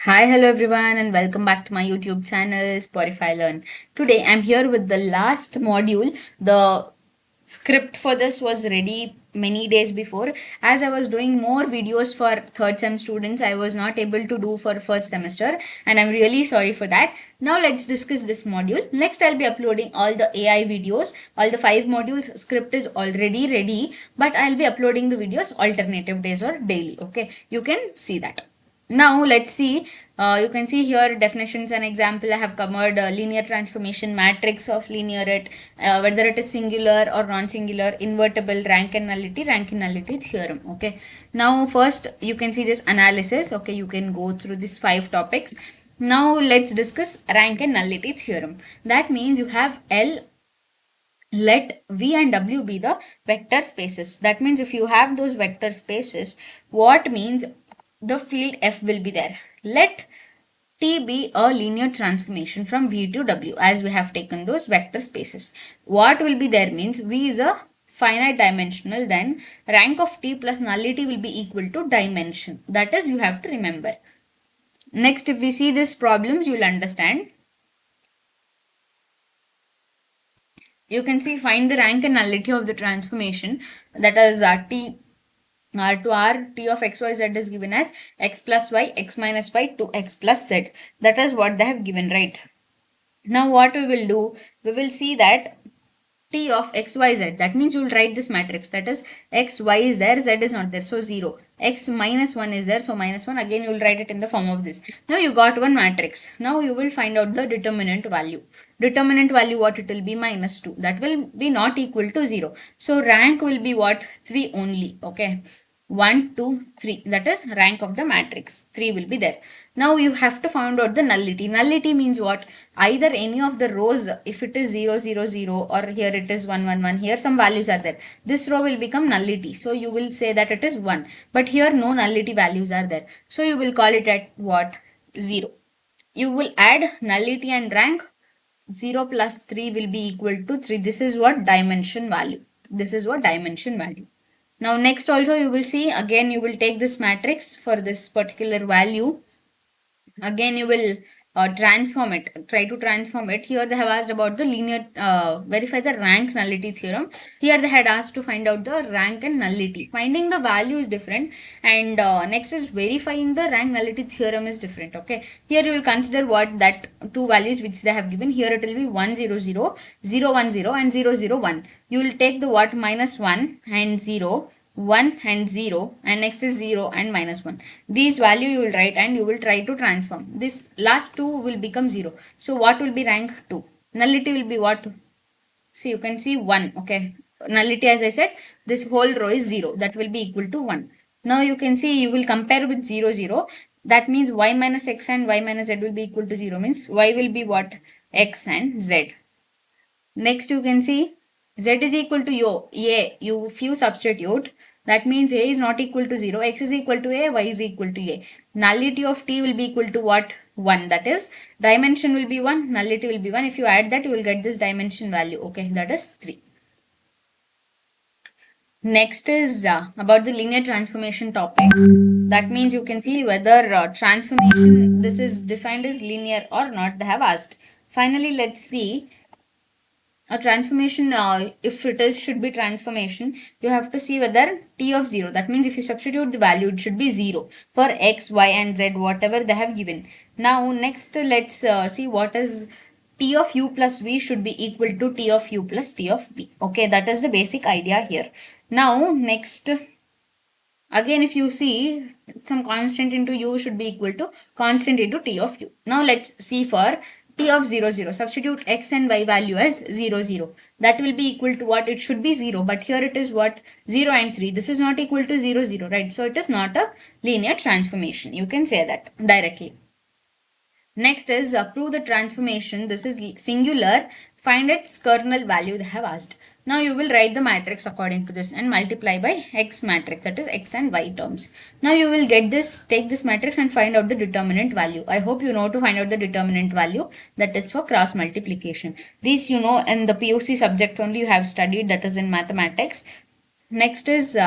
Hi, hello everyone, and welcome back to my YouTube channel, Spotify Learn. Today I'm here with the last module. The script for this was ready many days before. As I was doing more videos for third sem students, I was not able to do for first semester, and I'm really sorry for that. Now let's discuss this module. Next, I'll be uploading all the AI videos. All the 5 modules script is already ready, but I'll be uploading the videos alternative days or daily. Okay, you can see that. Now let's see. You can see here definitions and example. I have covered linear transformation, matrix of linear it, whether it is singular or non-singular, invertible, rank and nullity theorem. Okay. Now first you can see this analysis. Okay, you can go through these 5 topics. Now let's discuss rank and nullity theorem. That means you have L, let V and W be the vector spaces. That means if you have those vector spaces, what means the field F will be there. Let T be a linear transformation from V to W as we have taken those vector spaces. What will be there means V is a finite dimensional, then rank of T plus nullity will be equal to dimension. That is, you have to remember. Next, if we see these problems, you will understand. You can see find the rank and nullity of the transformation, that is T to R, T of xyz is given as x plus y, x minus y to x plus z. That is what they have given, right? Now what we will do, we will see that T of xyz, that means you will write this matrix, that is x, y is there, z is not there, so 0. X minus 1 is there, so minus 1, again you will write it in the form of this. Now you got one matrix. Now you will find out the determinant value. Determinant value, what it will be? Minus 2. That will be not equal to 0. So rank will be what? 3 only. Okay. 1, 2, 3. That is rank of the matrix. 3 will be there. Now you have to find out the nullity. Nullity means what? Either any of the rows, if it is 0, 0, 0, or here it is 1, 1, 1, here some values are there. This row will become nullity. So you will say that it is 1. But here no nullity values are there. So you will call it at what? 0. You will add nullity and rank. 0 plus 3 will be equal to 3. This is what dimension value. This is what dimension value. Now next also you will see, again you will take this matrix for this particular value. Again you will transform it, try to transform it. Here they have asked about the linear, verify the rank nullity theorem. Here they had asked to find out the rank and nullity. Finding the value is different, and next is verifying the rank nullity theorem is different. Okay, here you will consider what that two values which they have given. Here it will be 1 0 0, 0 1 0 and 0 0 1. You will take the what? Minus 1 and 0, 1 and 0, and next is 0 and minus 1. These value you will write and you will try to transform. This last 2 will become 0. So what will be rank 2? Nullity will be what? See, you can see 1. Okay. Nullity, as I said, this whole row is 0. That will be equal to 1. Now you can see you will compare with 0 0. That means y minus x and y minus z will be equal to 0. Means y will be what? X and z. Next you can see z is equal to a. You few substitute. That means a is not equal to 0, x is equal to a, y is equal to a. Nullity of t will be equal to what? 1. That is, dimension will be 1, nullity will be 1. If you add that, you will get this dimension value. Okay, that is 3. Next is about the linear transformation topic. That means you can see whether transformation, this is defined as linear or not, they have asked. Finally, let's see a transformation. If it is should be transformation, you have to see whether t of 0, that means if you substitute the value, it should be 0 for x, y and z, whatever they have given. Now next let's see what is t of u plus v should be equal to t of u plus t of v. Okay, that is the basic idea here. Now next, again if you see, some constant into u should be equal to constant into t of u. Now let's see for t of 0 0, substitute x and y value as 0 0. That will be equal to what? It should be 0, but here it is what? 0 and 3. This is not equal to 0 0, right? So it is not a linear transformation. You can say that directly. Next is prove the transformation. This is singular. Find its kernel value they have asked. Now you will write the matrix according to this and multiply by x matrix, that is x and y terms. Now you will get this, take this matrix and find out the determinant value. I hope you know to find out the determinant value, that is for cross multiplication. These you know in the POC subject only you have studied, that is in mathematics. Next is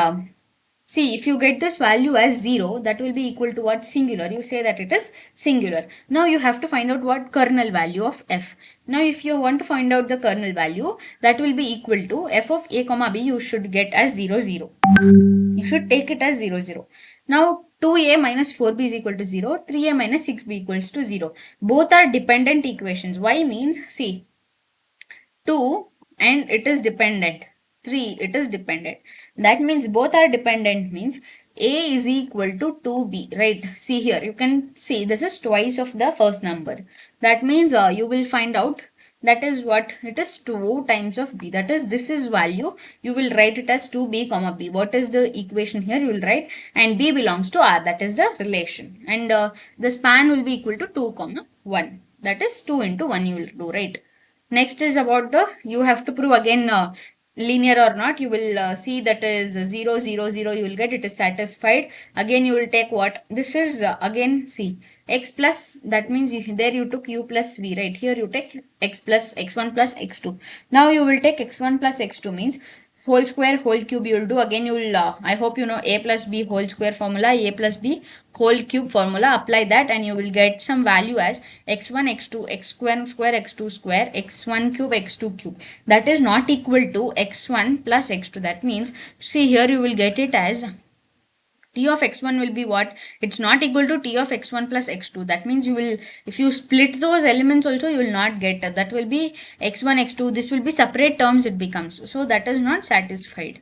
See, if you get this value as 0, that will be equal to what? Singular. You say that it is singular. Now you have to find out what kernel value of f. Now if you want to find out the kernel value, that will be equal to f of a comma b you should get as 0, 0. You should take it as 0, 0. Now 2a minus 4b is equal to 0, 3a minus 6b equals to 0. Both are dependent equations. Why means, see, 2 and it is dependent, 3 it is dependent, that means both are dependent means a is equal to 2b, right? See here, you can see this is twice of the first number. That means you will find out that is what it is, 2 times of b, that is this is value, you will write it as 2b comma b. What is the equation here? You will write, and b belongs to r, that is the relation, and the span will be equal to 2 comma 1, that is 2 into 1 you will do, right? Next is about the, you have to prove again linear or not. You will see that is 0, 0, 0, you will get it is satisfied. Again you will take what? This is again, see, x plus, that means there you took u plus v, right? Here you take x plus x1 plus x2. Now you will take x1 plus x2 means whole square whole cube you will do. Again you will I hope you know a plus b whole square formula, a plus b whole cube formula. Apply that and you will get some value as x1 x2 x1 square x2 square x1 cube x2 cube, that is not equal to x1 plus x2. That means, see here, you will get it as t of x1 will be what? It's not equal to t of x1 plus x2. That means you will, if you split those elements also, you will not get that will be x1 x2. This will be separate terms it becomes, so that is not satisfied.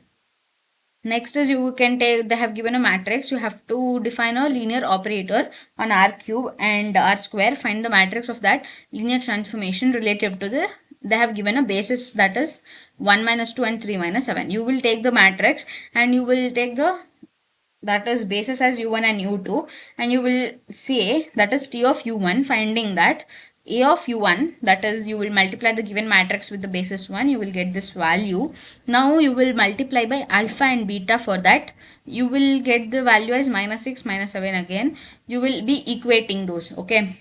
Next is, you can take, they have given a matrix, you have to define a linear operator on r cube and r square. Find the matrix of that linear transformation relative to the, they have given a basis, that is 1 minus 2 and 3 minus 7. You will take the matrix and you will take the, that is basis as u1 and u2, and you will say that is t of u1, finding that a of u1, that is you will multiply the given matrix with the basis 1, you will get this value. Now you will multiply by alpha and beta. For that you will get the value as minus 6 minus 7. Again you will be equating those, okay?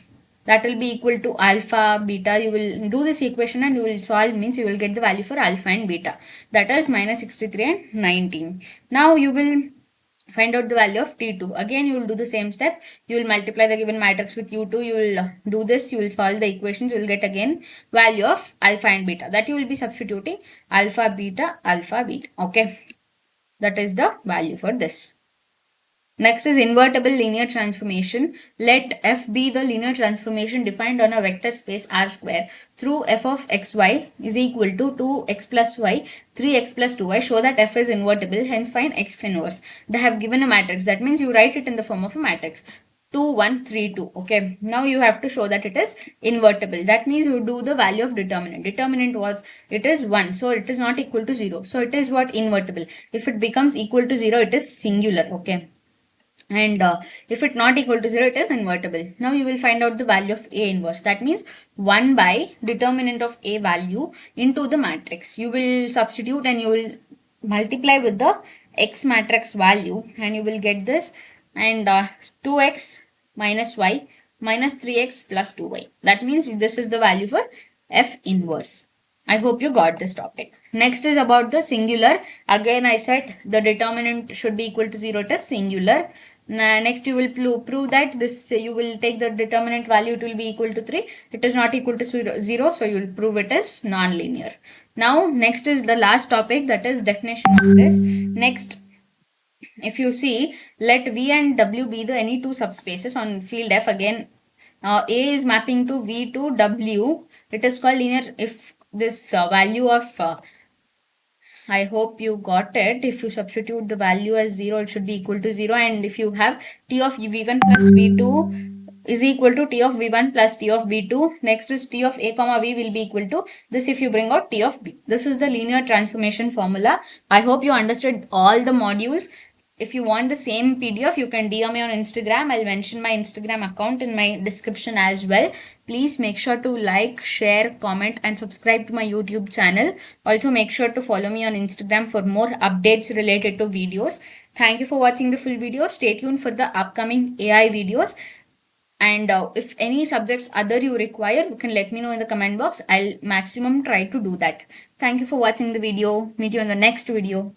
That will be equal to alpha beta. You will do this equation and you will solve, means you will get the value for alpha and beta, that is minus 63 and 19. Now you will find out the value of t2. Again you will do the same step, you will multiply the given matrix with u2, you will do this, you will solve the equations, you will get again value of alpha and beta, that you will be substituting alpha beta, okay? That is the value for this. Next is invertible linear transformation. Let f be the linear transformation defined on a vector space R square through f of xy is equal to 2x plus y, 3x plus 2y. Show that f is invertible, hence find x inverse. They have given a matrix, that means you write it in the form of a matrix. 2, 1, 3, 2. Okay. Now you have to show that it is invertible. That means you do the value of determinant. Determinant was, it is 1. So it is not equal to 0. So it is what? Invertible. If it becomes equal to 0, it is singular. Okay. And if it not equal to 0, it is invertible. Now you will find out the value of A inverse. That means 1 by determinant of A value into the matrix. You will substitute and you will multiply with the X matrix value and you will get this, and 2x minus y minus 3x plus 2y. That means this is the value for F inverse. I hope you got this topic. Next is about the singular. Again I said the determinant should be equal to 0, it is singular. Next you will prove that this, you will take the determinant value, it will be equal to 3. It is not equal to 0, so you will prove it as non-linear. Now next is the last topic, that is definition of this. Next, if you see, let V and W be the any two subspaces on field F. Again A is mapping to V to W. It is called linear if this value of I hope you got it. If you substitute the value as 0, it should be equal to 0. And if you have t of v1 plus v2 is equal to t of v1 plus t of v2. Next is t of a comma v will be equal to this if you bring out t of b. This is the linear transformation formula. I hope you understood all the modules. If you want the same PDF, you can DM me on Instagram. I'll mention my Instagram account in my description as well. Please make sure to like, share, comment and subscribe to my YouTube channel. Also make sure to follow me on Instagram for more updates related to videos. Thank you for watching the full video. Stay tuned for the upcoming AI videos. And if any subjects other you require, you can let me know in the comment box. I'll maximum try to do that. Thank you for watching the video. Meet you in the next video.